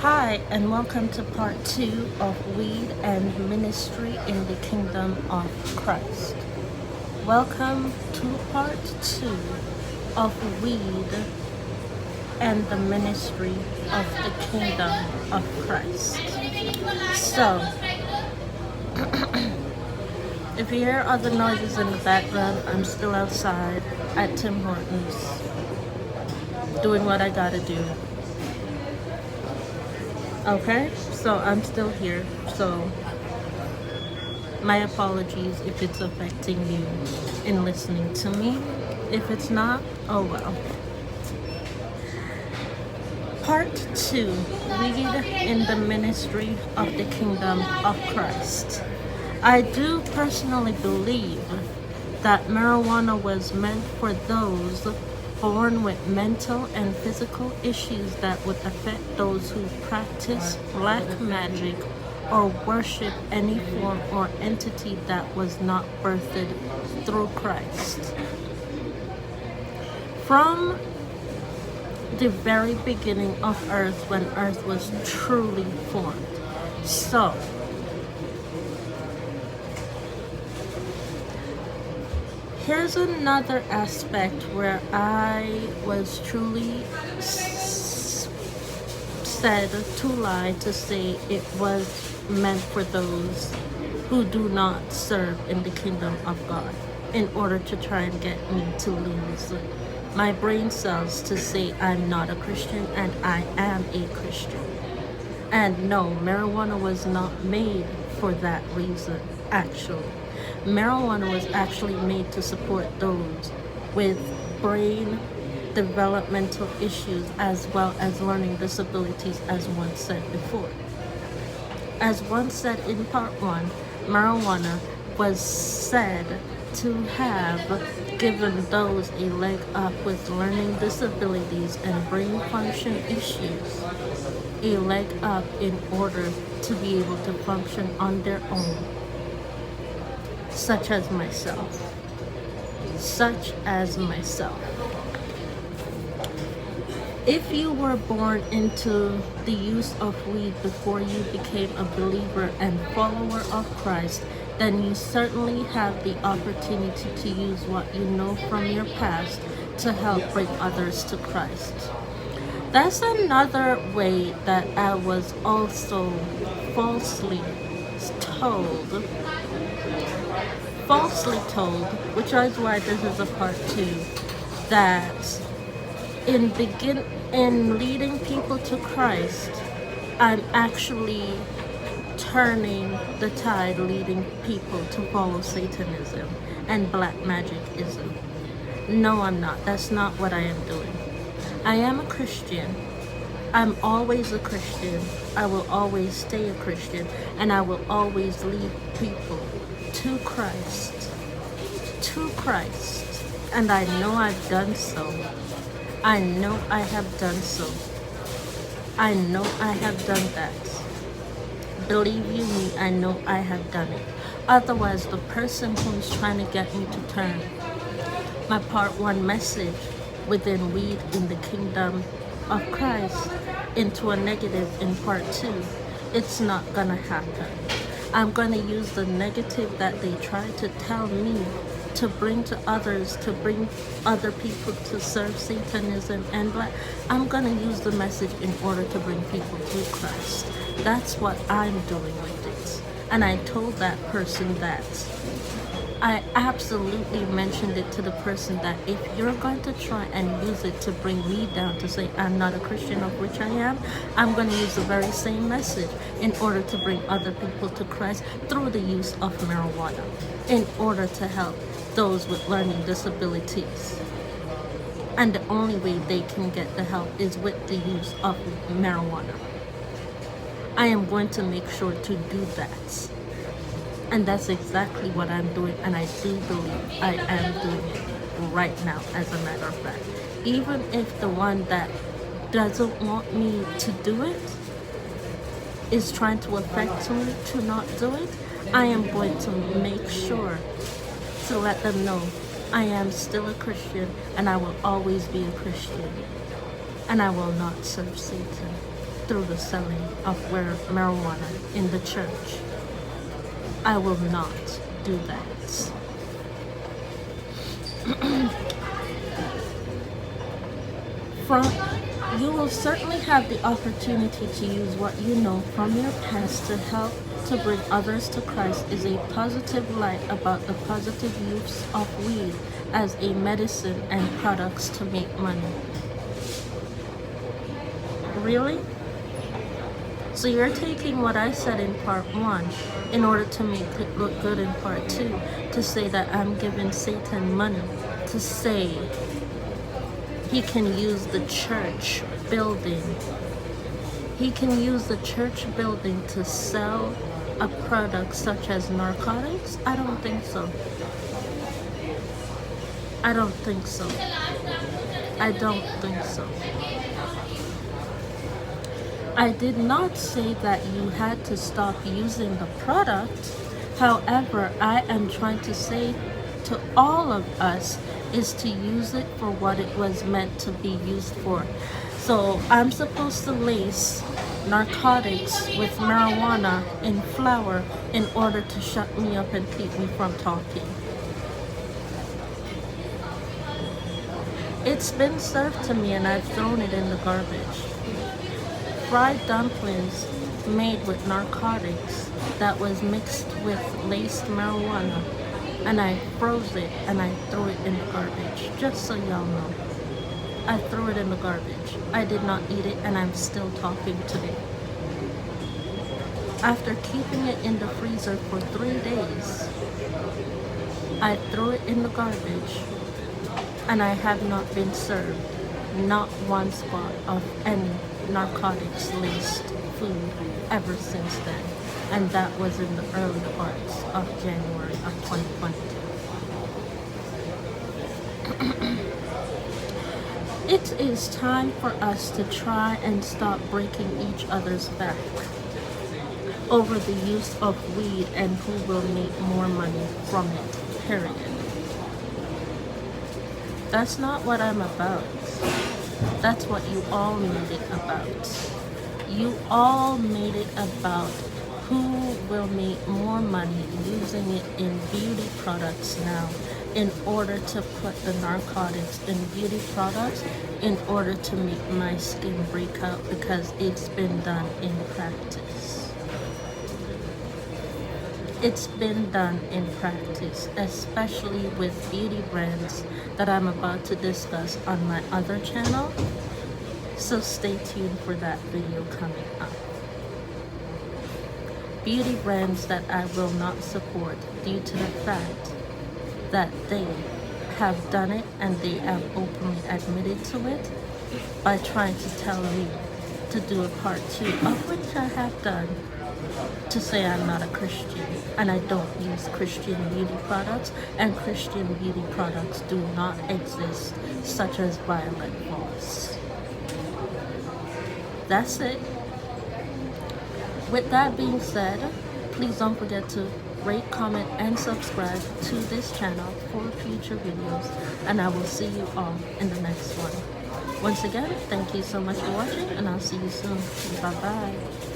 Hi, and welcome to part 2 of Weed and Ministry in the Kingdom of Christ. Welcome to part 2 of Weed and the Ministry of the Kingdom of Christ. So, if you hear other noises in the background, I'm still outside at Tim Hortons doing what I gotta do. Okay, so I'm still here, so my apologies if it's affecting you in listening to me. If it's not, oh well. Part 2, Weed in the Ministry of the Kingdom of Christ. I do personally believe that marijuana was meant for those born with mental and physical issues that would affect those who practice black magic or worship any form or entity that was not birthed through Christ. From the very beginning of earth, when earth was truly formed. So, here's another aspect where I was truly said to lie to say it was meant for those who do not serve in the kingdom of God, in order to try and get me to lose my brain cells to say I'm not a Christian and I am a Christian. And no, marijuana was not made for that reason, actually. Marijuana was actually made to support those with brain developmental issues as well as learning disabilities, as one said before. As one said in part 1, marijuana was said to have given those a leg up with learning disabilities and brain function issues, a leg up in order to be able to function on their own, such as myself. If you were born into the use of weed before you became a believer and follower of Christ, then you certainly have the opportunity to use what you know from your past to help bring others to Christ. That's another way that I was also falsely told, which is why this is a part 2, that in leading people to Christ, I'm actually turning the tide, leading people to follow Satanism and black magicism. No, I'm not. That's not what I am doing. I am a Christian. I'm always a Christian. I will always stay a Christian, and I will always lead people to Christ. And I know I've done so. I know I have done so. I know I have done that. Believe you me, I know I have done it. Otherwise, the person who's trying to get me to turn my part 1 message within Weed in the Kingdom of Christ into a negative in part 2, it's not gonna happen. I'm gonna use the negative that they try to tell me to bring to others, to bring other people to serve Satanism and black. I'm gonna use the message in order to bring people to Christ. That's what I'm doing with it. And I told that person that. I absolutely mentioned it to the person that if you're going to try and use it to bring me down to say I'm not a Christian, of which I am, I'm going to use the very same message in order to bring other people to Christ through the use of marijuana, in order to help those with learning disabilities. And the only way they can get the help is with the use of marijuana. I am going to make sure to do that. And that's exactly what I'm doing, and I do believe I am doing it right now, as a matter of fact. Even if the one that doesn't want me to do it is trying to affect me to not do it, I am going to make sure to let them know I am still a Christian, and I will always be a Christian, and I will not serve Satan. through the selling of marijuana in the church. I will not do that. You will certainly have the opportunity to use what you know from your past to help to bring others to Christ is a positive light about the positive use of weed as a medicine and products to make money. Really? So you're taking what I said in part 1 in order to make it look good in part 2, to say that I'm giving Satan money, to say he can use the church building. He can use the church building to sell a product such as narcotics? I don't think so. I don't think so. I don't think so. I did not say that you had to stop using the product. However, I am trying to say to all of us is to use it for what it was meant to be used for. So I'm supposed to lace narcotics with marijuana in flour in order to shut me up and keep me from talking. It's been served to me and I've thrown it in the garbage. Fried dumplings made with narcotics that was mixed with laced marijuana, and I froze it and I threw it in the garbage, just so y'all know. I threw it in the garbage. I did not eat it and I'm still talking today. After keeping it in the freezer for 3 days, I threw it in the garbage and I have not been served not one spot of any narcotics laced food ever since then, and that was in the early parts of January of 2022. It is time for us to try and stop breaking each other's back over the use of weed and who will make more money from it, period. That's not what I'm about. That's what you all made it about. You all made it about who will make more money using it in beauty products now in order to put the narcotics in beauty products in order to make my skin break out because it's been done in practice. It's been done in practice, especially with beauty brands that I'm about to discuss on my other channel. So stay tuned for that video coming up. Beauty brands that I will not support due to the fact that they have done it and they have openly admitted to it by trying to tell me to do a part 2, of which I have done, to say I'm not a Christian and I don't use Christian beauty products, and Christian beauty products do not exist, such as Violet Voss. That's it. With that being said, please don't forget to rate, comment, and subscribe to this channel for future videos, and I will see you all in the next one. Once again, thank you so much for watching, and I'll see you soon. Bye-bye.